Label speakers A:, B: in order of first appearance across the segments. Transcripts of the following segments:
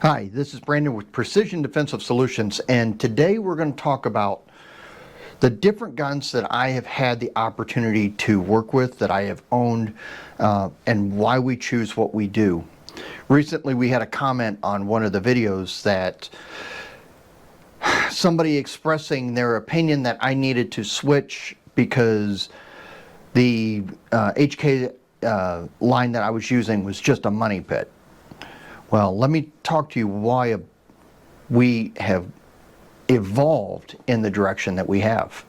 A: Hi, this is Brandon with Precision Defensive Solutions, and today we're going to talk about the different guns that I have had the opportunity to work with, that I have owned, and why we choose what we do. Recently we had a comment on one of the videos that somebody expressing their opinion that I needed to switch because the HK line that I was using was just a money pit. Well, let me talk to you why we have evolved in the direction that we have.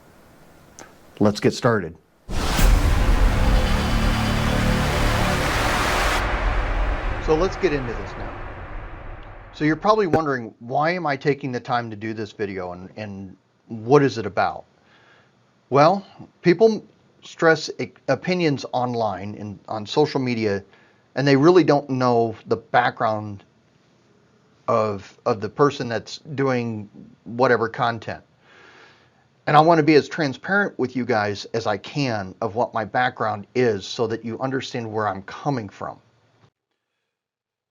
A: Let's get started. So let's get into this now. So you're probably wondering, why am I taking the time to do this video, and what is it about? Well, people stress opinions online and on social media, and they really don't know the background of the person that's doing whatever content. And I want to be as transparent with you guys as I can of what my background is so that you understand where I'm coming from.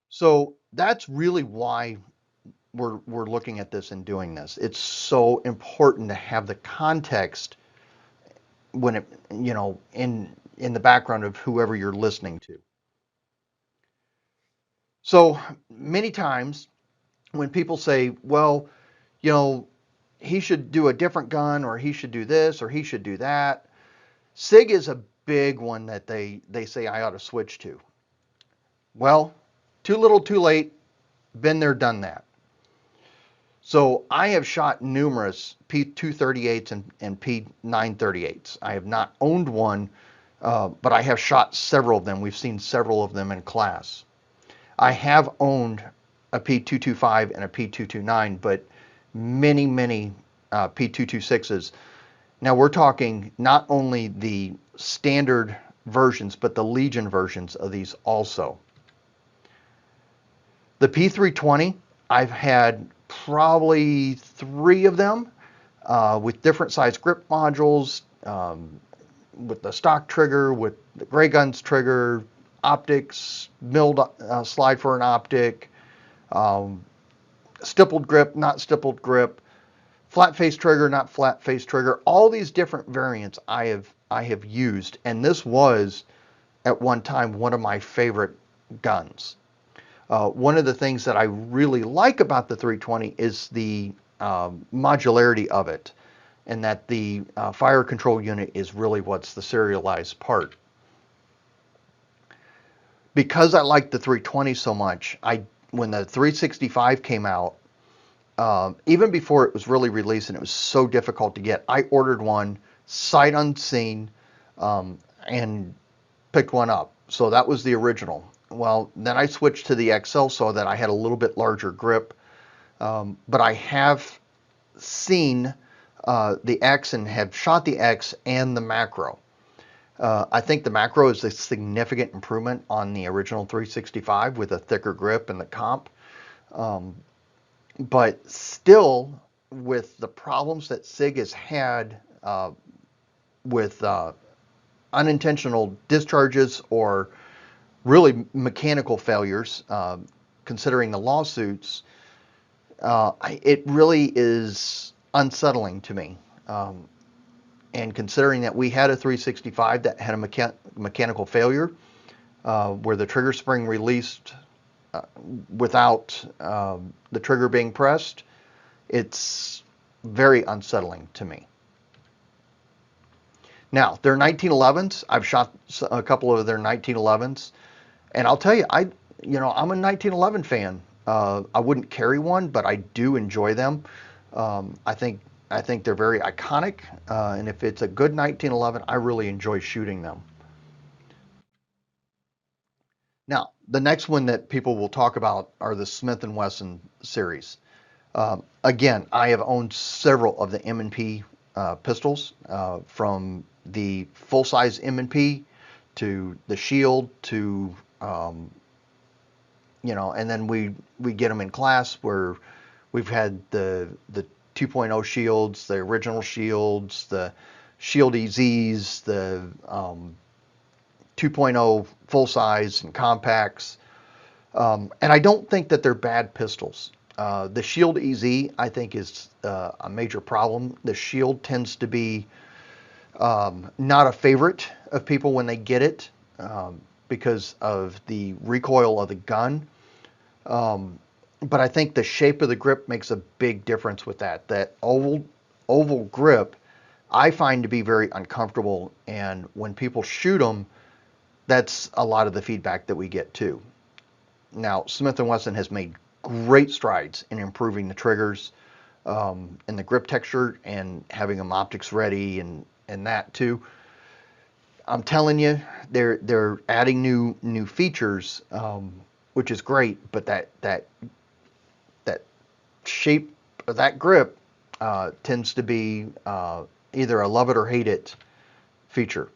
A: So that's really why we're looking at this and doing this. It's so important to have the context when it, in the background of whoever you're listening to. So many times when people say, well, you know, he should do a different gun, or he should do this, or he should do that. SIG is a big one that they say I ought to switch to. Well, too little, too late. Been there, done that. So I have shot numerous P238s and P938s. I have not owned one, but I have shot several of them. We've seen several of them in class. I have owned a P225 and a P229, but many P226s. Now we're talking not only the standard versions, but the Legion versions of these also. The P320, I've had probably 3 of them with different size grip modules, with the stock trigger, with the Gray Guns trigger, optics, milled slide for an optic, stippled grip, not stippled grip, flat face trigger, not flat face trigger. All these different variants I have used, and this was at one time one of my favorite guns. One of the things that I really like about the 320 is the modularity of it, and that the fire control unit is really what's the serialized part. Because I like the 320 so much, when the 365 came out, even before it was really released and it was so difficult to get, I ordered one sight unseen and picked one up. So that was the original. Well, then I switched to the XL so that I had a little bit larger grip. But I have seen the X and have shot the X and the macro. I think the macro is a significant improvement on the original 365 with a thicker grip and the comp. But still, with the problems that SIG has had with unintentional discharges or really mechanical failures, considering the lawsuits, it really is unsettling to me. And considering that we had a 365 that had a mechanical failure, where the trigger spring released without the trigger being pressed, it's very unsettling to me. Now, their 1911s, I've shot a couple of their 1911s, and I'll tell you, I'm a 1911 fan. I wouldn't carry one, but I do enjoy them. I think they're very iconic, and if it's a good 1911, I really enjoy shooting them. Now, the next one that people will talk about are the Smith & Wesson series. Again, I have owned several of the M&P pistols, from the full-size M&P to the Shield to, and then we get them in class where we've had the 2.0 shields, the original shields, the Shield EZs, the 2.0 full size and compacts. And I don't think that they're bad pistols. The Shield EZ, I think, is a major problem. The Shield tends to be not a favorite of people when they get it because of the recoil of the gun. But I think the shape of the grip makes a big difference with that. That oval grip, I find to be very uncomfortable, and when people shoot them, that's a lot of the feedback that we get too. Now, Smith & Wesson has made great strides in improving the triggers and the grip texture and having them optics ready and that too. I'm telling you, they're adding new features, which is great. But that shape of that grip tends to be either a love it or hate it feature.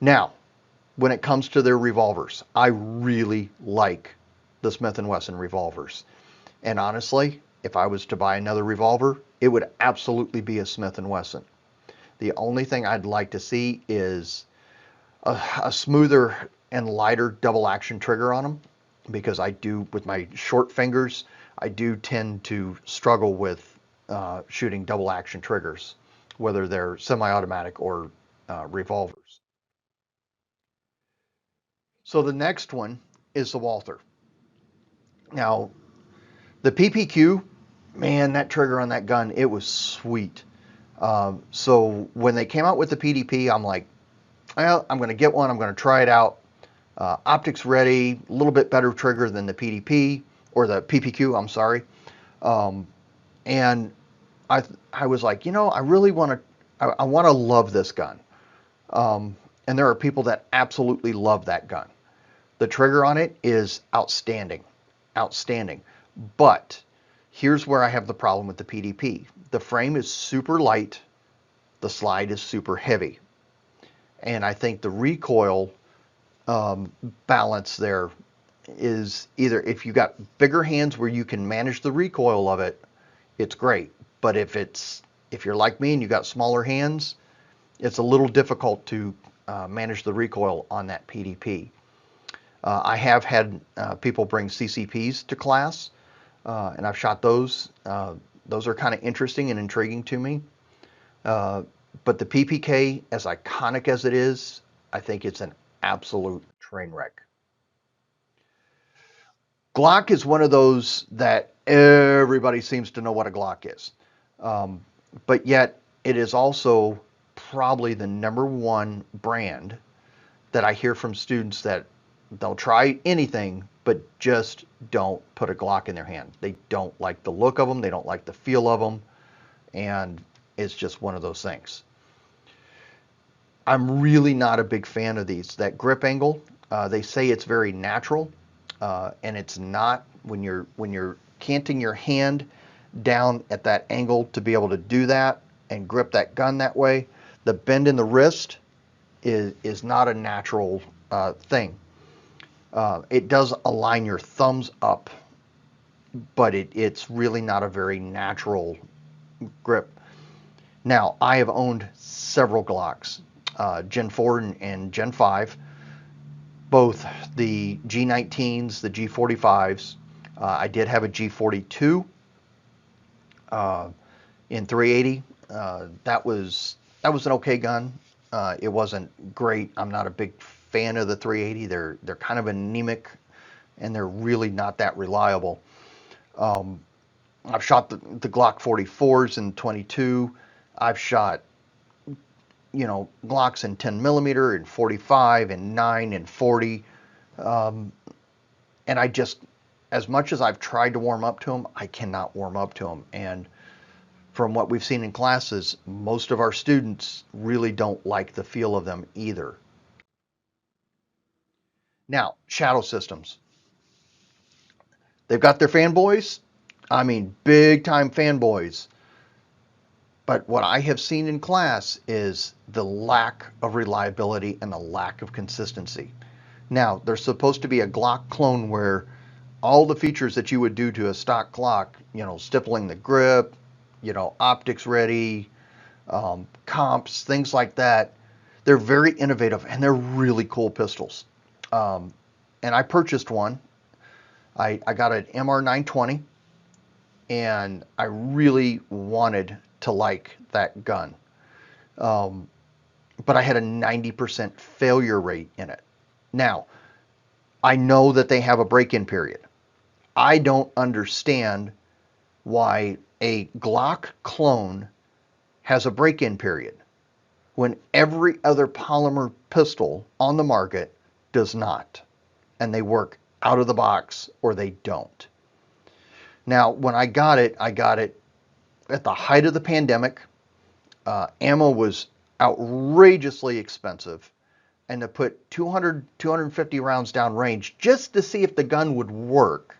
A: Now, when it comes to their revolvers, I really like the Smith & Wesson revolvers. And honestly, if I was to buy another revolver, it would absolutely be a Smith & Wesson. The only thing I'd like to see is a smoother and lighter double action trigger on them, because I do, with my short fingers, I do tend to struggle with shooting double action triggers, whether they're semi-automatic or revolvers. So the next one is the Walther. Now, the PPQ, man, that trigger on that gun, it was sweet. So when they came out with the PDP, I'm like, well, I'm going to get one. I'm going to try it out. Optics ready, a little bit better trigger than the PDP or the PPQ. I'm sorry. And I was like, I really want to. I want to love this gun. And there are people that absolutely love that gun. The trigger on it is outstanding, outstanding. But here's where I have the problem with the PDP. The frame is super light. The slide is super heavy. And I think the recoil balance there is either, if you got bigger hands where you can manage the recoil of it, it's great. But if you're like me and you got smaller hands, it's a little difficult to manage the recoil on that PDP. I have had people bring CCPs to class, and I've shot those. Those are kind of interesting and intriguing to me. But the PPK, as iconic as it is, I think it's an absolute train wreck. Glock is one of those that everybody seems to know what a Glock is. But yet, it is also probably the #1 brand that I hear from students that they'll try anything, but just don't put a Glock in their hand. They don't like the look of them. They don't like the feel of them. And it's just one of those things. I'm really not a big fan of these. That grip angle, they say it's very natural, and it's not. When you're canting your hand down at that angle to be able to do that and grip that gun that way, the bend in the wrist is not a natural thing. It does align your thumbs up, but it's really not a very natural grip. Now, I have owned several Glocks, Gen 4 and Gen 5, both the G19s, the G45s. I did have a G42 in 380. That was an okay gun. It wasn't great. I'm not a big fan of the 380. They're kind of anemic, and they're really not that reliable. I've shot the Glock 44s in 22. I've shot, Glocks in 10 millimeter and 45 and 9 and 40. And I just, as much as I've tried to warm up to them, I cannot warm up to them. And from what we've seen in classes, most of our students really don't like the feel of them either. Now, shadow systems. They've got their fanboys. I mean, big time fanboys. But what I have seen in class is the lack of reliability and the lack of consistency. Now, there's supposed to be a Glock clone where all the features that you would do to a stock Glock, stippling the grip, optics ready, comps, things like that. They're very innovative and they're really cool pistols. And I purchased one. I got an MR920, and I really wanted to like that gun. Um, but I had a 90% failure rate in it. Now, I know that they have a break-in period. I don't understand why a Glock clone has a break-in period when every other polymer pistol on the market does not. And they work out of the box or they don't. Now, when I got it at the height of the pandemic. Ammo was outrageously expensive. And to put 200, 250 rounds down range just to see if the gun would work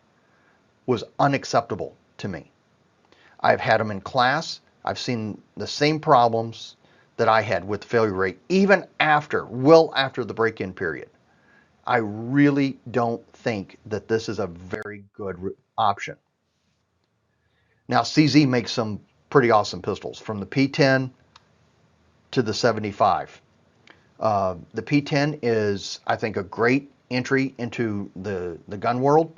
A: was unacceptable to me. I've had them in class. I've seen the same problems that I had with failure rate, even after, well after the break-in period. I really don't think that this is a very good option. Now, CZ makes some pretty awesome pistols, from the P10 to the 75. The P10 is, I think, a great entry into the gun world.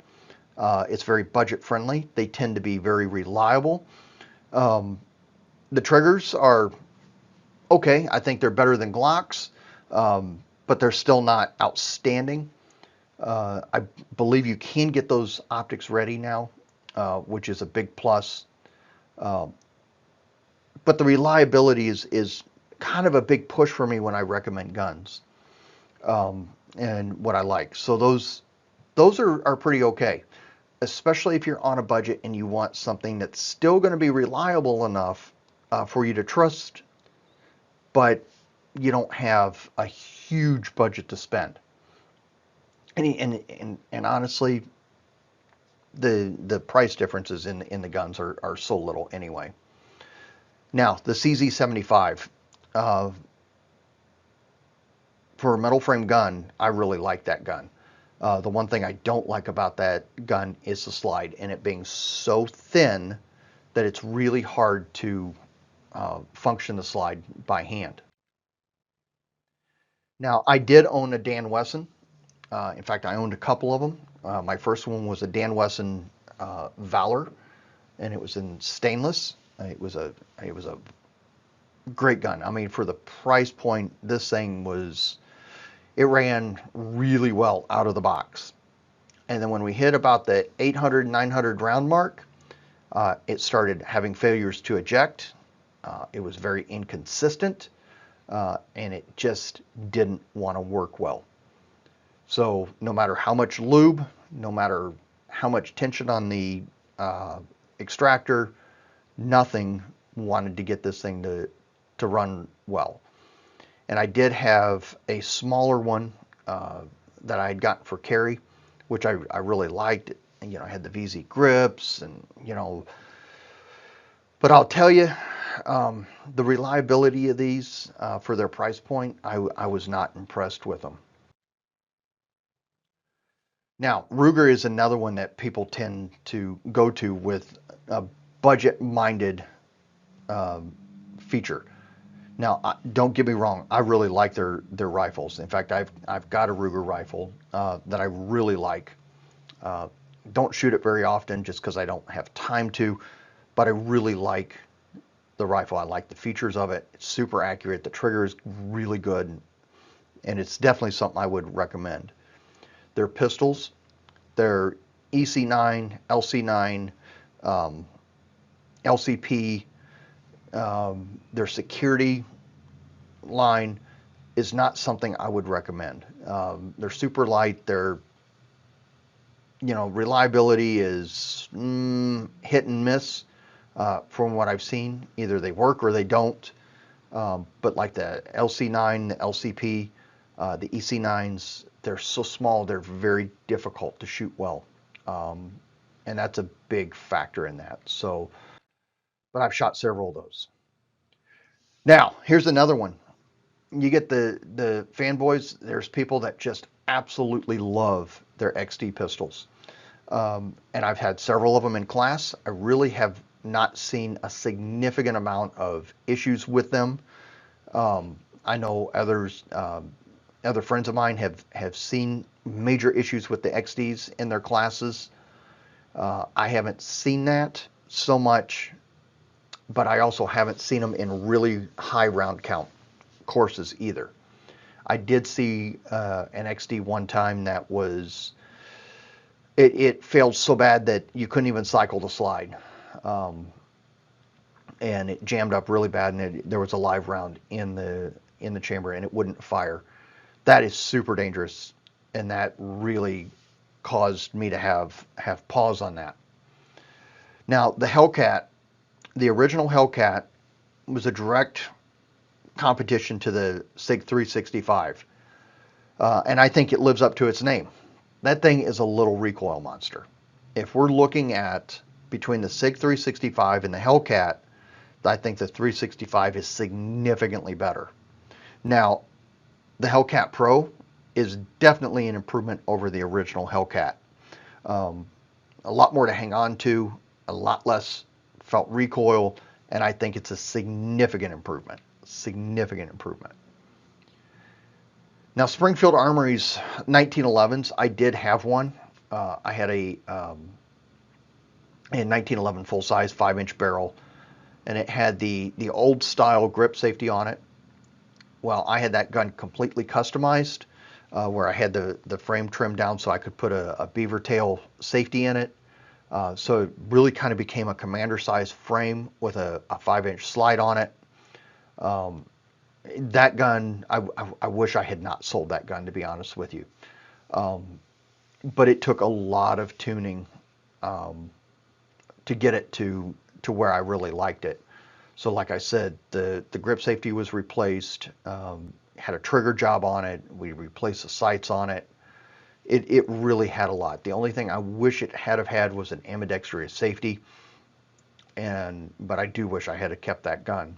A: It's very budget friendly. They tend to be very reliable. Um, the triggers are okay. I think they're better than Glocks, but they're still not outstanding. I believe you can get those optics ready now, which is a big plus. Uh, but the reliability is kind of a big push for me when I recommend guns, and what I like. So those are pretty okay, especially if you're on a budget and you want something that's still going to be reliable enough for you to trust, but you don't have a huge budget to spend. And honestly, the price differences in the guns are so little anyway. Now, the CZ75, uh, for a metal frame gun, I really like that gun. The one thing I don't like about that gun is the slide, and it being so thin that it's really hard to function the slide by hand. Now, I did own a Dan Wesson. In fact, I owned a couple of them. My first one was a Dan Wesson Valor, and it was in stainless. It was a great gun. I mean, for the price point, this thing was, it ran really well out of the box. And then when we hit about the 800, 900 round mark, it started having failures to eject. It was very inconsistent, and it just didn't want to work well. So no matter how much lube, no matter how much tension on the uh, extractor, nothing wanted to get this thing to run well. And I did have a smaller one that I had gotten for carry, which I really liked. And, I had the VZ grips, and but I'll tell you, the reliability of these for their price point, I was not impressed with them. Now, Ruger is another one that people tend to go to with a budget-minded feature. Now, don't get me wrong, I really like their rifles. In fact, I've got a Ruger rifle that I really like. Uh, don't shoot it very often just because I don't have time to, but I really like the rifle. I like the features of it. It's super accurate. The trigger is really good, and it's definitely something I would recommend. Their pistols, their EC9, LC9, um, LCP, their security line is not something I would recommend. They're super light. Their reliability is hit and miss from what I've seen. Either they work or they don't. But like the LC9, the LCP, the EC9s, they're so small, they're very difficult to shoot well. Um, and that's a big factor in that. So, but I've shot several of those. Now, here's another one. You get the fanboys. There's people that just absolutely love their XD pistols. And I've had several of them in class. I really have not seen a significant amount of issues with them. I know other friends of mine have seen major issues with the XDs in their classes. I haven't seen that so much, but I also haven't seen them in really high round count courses either. I did see an XD one time that was it failed so bad that you couldn't even cycle the slide, um, and it jammed up really bad, and there was a live round in the chamber, and it wouldn't fire. That is super dangerous, and that really caused me to have pause on that. Now the Hellcat, the original Hellcat, was a direct competition to the SIG 365, and I think it lives up to its name. That thing is a little recoil monster. If we're looking at between the SIG 365 and the Hellcat, I think the 365 is significantly better. Now, the Hellcat Pro is definitely an improvement over the original Hellcat. Um, a lot more to hang on to, a lot less felt recoil, and I think it's a significant improvement. Significant improvement. Now, Springfield Armory's 1911s, I did have one. I had a 1911 full size 5-inch barrel, and it had the old style grip safety on it. Well, I had that gun completely customized, where I had the frame trimmed down so I could put a beaver tail safety in it. So it really kind of became a commander size frame with a 5-inch slide on it. That gun, I wish I had not sold that gun, to be honest with you. But it took a lot of tuning to get it to where I really liked it. So like I said, the grip safety was replaced, had a trigger job on it, we replaced the sights on it. It really had a lot. The only thing I wish it had have had was an ambidextrous safety, but I do wish I had kept that gun.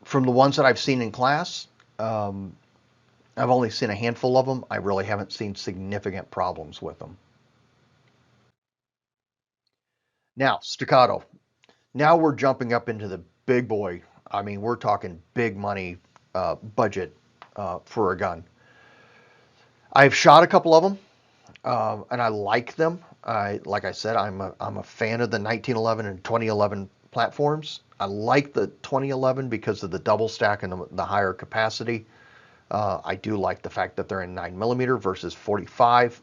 A: From the ones that I've seen in class, I've only seen a handful of them. I really haven't seen significant problems with them. Now, staccato. Now we're jumping up into the big boy. I mean, we're talking big money budget for a gun. I've shot a couple of them, and I like them. Like I said, I'm a fan of the 1911 and 2011 platforms. I like the 2011 because of the double stack and the higher capacity. I do like the fact that they're in 9mm versus 45,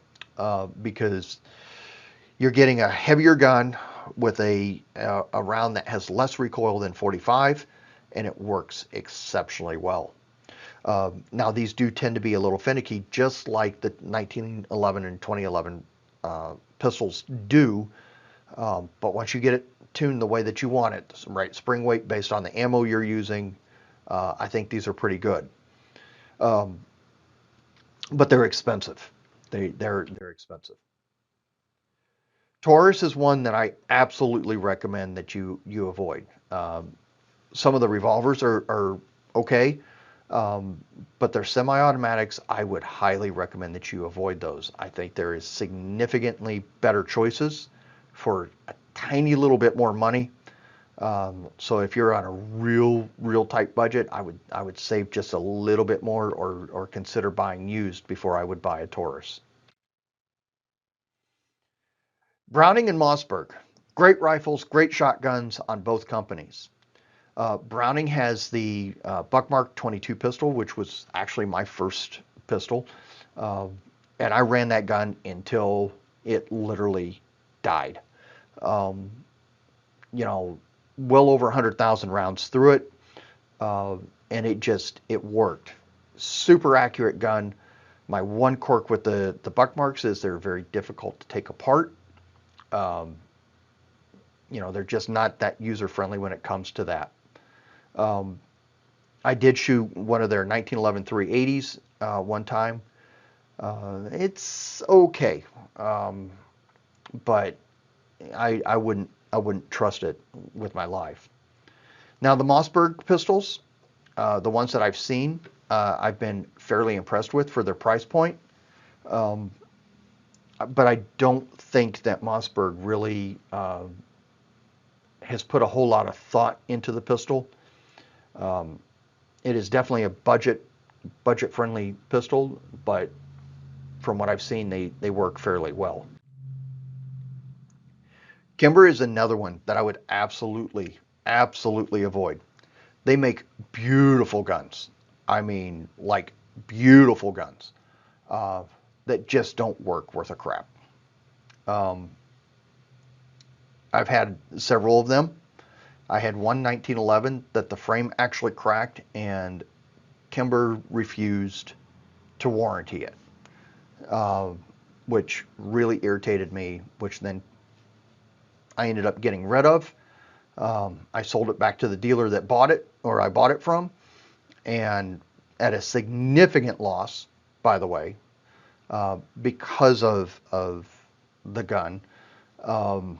A: because you're getting a heavier gun with a round that has less recoil than 45, and it works exceptionally well. Now these do tend to be a little finicky, just like the 1911 and 2011 pistols do. But once you get it tuned the way that you want it, some right spring weight based on the ammo you're using, I think these are pretty good. But they're expensive. They're expensive. Taurus is one that I absolutely recommend that you avoid. Some of the revolvers are okay, but they're semi-automatics. I would highly recommend that you avoid those. I think there is significantly better choices for a tiny little bit more money. So if you're on a real tight budget, I would save just a little bit more, or consider buying used before I would buy a Taurus. Browning and Mossberg, great rifles, great shotguns on both companies. Browning has the Buckmark 22 pistol, which was actually my first pistol, uh, and I ran that gun until it literally died. Um, you know, well over 100,000 rounds through it, uh, and it worked. Super accurate gun. My one quirk with the Buckmarks is they're very difficult to take apart. Um, they're just not that user friendly when it comes to that. Um, I did shoot one of their 1911 380s one time. It's okay, but I wouldn't trust it with my life. Now the Mossberg pistols, the ones that I've seen, I've been fairly impressed with for their price point. Um, but I don't think that Mossberg really has put a whole lot of thought into the pistol. It is definitely a budget friendly pistol, but from what I've seen, they work fairly well. Kimber is another one that I would absolutely avoid. They make beautiful guns. I mean, like beautiful guns uh, that just don't work worth a crap. Um, I've had several of them. I had one 1911 that the frame actually cracked, and Kimber refused to warranty it, uh, which really irritated me, which then I ended up getting rid of. I sold it back to the dealer that bought it, or I bought it from, and at a significant loss, by the way, because of the gun. Um,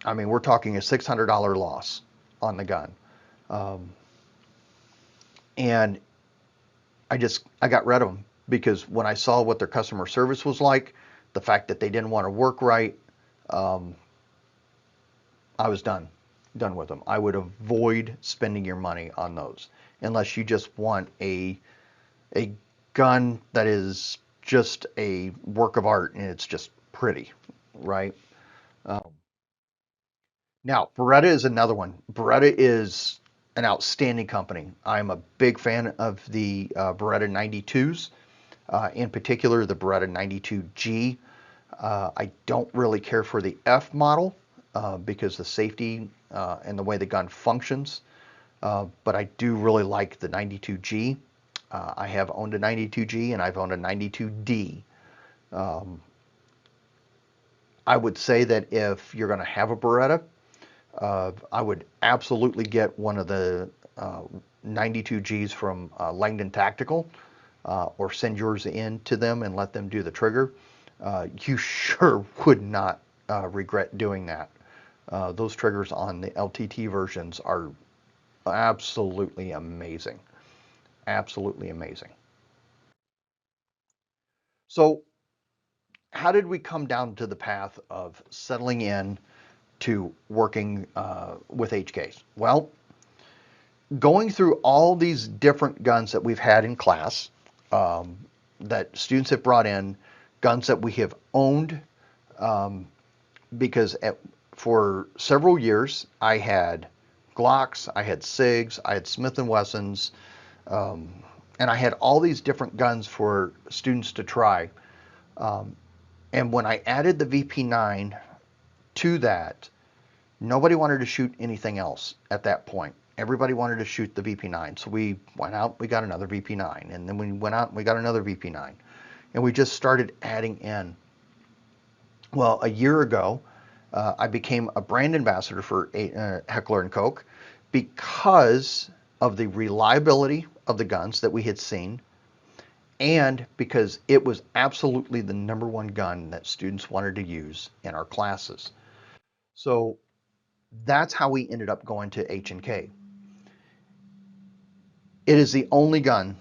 A: I mean, we're talking a $600 loss on the gun. Um, and I got rid of them because when I saw what their customer service was like, the fact that they didn't want to work right, um, I was done with them. I would avoid spending your money on those unless you just want a gun that is just a work of art and it's just pretty, right? Um, Now, Beretta is another one. Beretta is an outstanding company. I'm a big fan of the Beretta 92s, in particular the Beretta 92G. I don't really care for the F model because the safety and the way the gun functions, but I do really like the 92G. I have owned a 92G and I've owned a 92D. Um, I would say that if you're going to have a Beretta, I would absolutely get one of the 92Gs from Langdon Tactical, or send yours in to them and let them do the trigger. You sure would not regret doing that. Those triggers on the LTT versions are absolutely amazing. Absolutely amazing. So, how did we come down to the path of settling in to working with HKs? Well, going through all these different guns that we've had in class, um, that students have brought in, guns that we have owned, um, because for several years I had Glocks, I had SIGs, I had Smith and Wessons, um, and I had all these different guns for students to try. Um, and when I added the VP9 to that, nobody wanted to shoot anything else at that point. Everybody wanted to shoot the VP9. So we went out, we got another VP9. And then we went out and we got another VP9. And we just started adding in. Well, a year ago, I became a brand ambassador for Heckler & Koch because of the reliability of the guns that we had seen, and because it was absolutely the number one gun that students wanted to use in our classes. So that's how we ended up going to H&K. It is the only gun,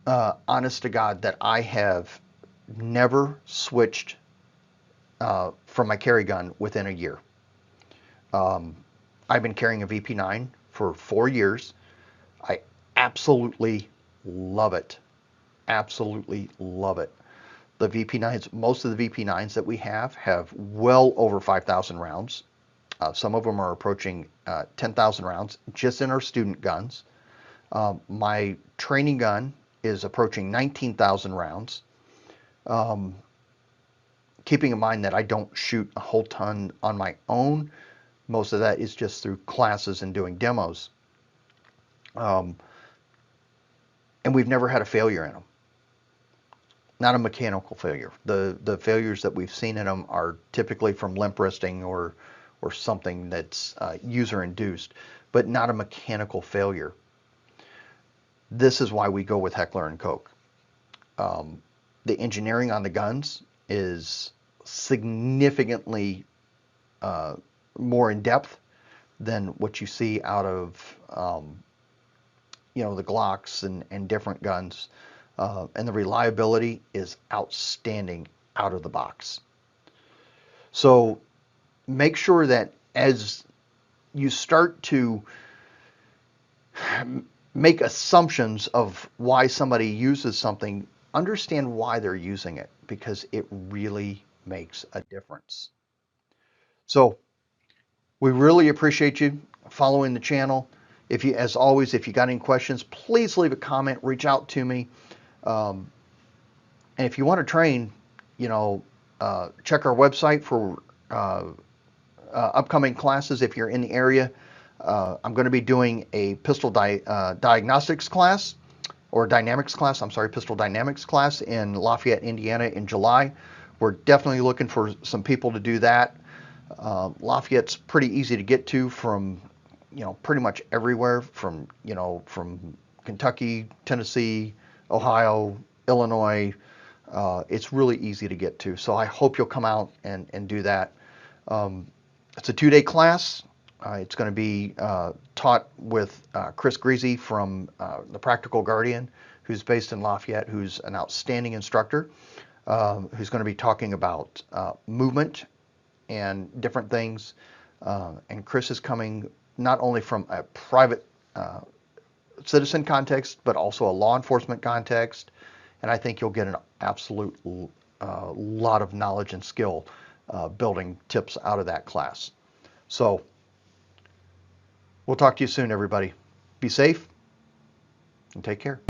A: honest to God, that I have never switched from my carry gun within a year. Um, I've been carrying a VP9 for 4 years. I absolutely love it. Absolutely love it. The VP9s, most of the VP9s that we have well over 5,000 rounds. Some of them are approaching 10,000 rounds just in our student guns. My training gun is approaching 19,000 rounds. Um, Keeping in mind that I don't shoot a whole ton on my own. Most of that is just through classes and doing demos. Um, and we've never had a failure in them. Not a mechanical failure. The failures that we've seen in them are typically from limp wristing or something that's user induced, but not a mechanical failure. This is why we go with Heckler & Koch. The engineering on the guns is significantly more in depth than what you see out of the Glocks and different guns. And the reliability is outstanding out of the box. So make sure that as you start to make assumptions of why somebody uses something, understand why they're using it, because it really makes a difference. So we really appreciate you following the channel. If you, as always, if you got any questions, please leave a comment, reach out to me. Um, and if you want to train, you know, check our website for upcoming classes if you're in the area. I'm going to be doing a diagnostics class, or dynamics class, I'm sorry, pistol dynamics class in Lafayette, Indiana in July. We're definitely looking for some people to do that. Lafayette's pretty easy to get to from, you know, pretty much everywhere from, you know, from Kentucky, Tennessee, Ohio, Illinois. It's really easy to get to. So I hope you'll come out and do that. It's a 2-day class. It's going to be taught with Chris Greasy from the Practical Guardian, who's based in Lafayette, who's an outstanding instructor, who's going to be talking about movement and different things. And Chris is coming not only from a private citizen context, but also a law enforcement context. And I think you'll get an absolute lot of knowledge and skill building tips out of that class. So we'll talk to you soon, everybody. Be safe and take care.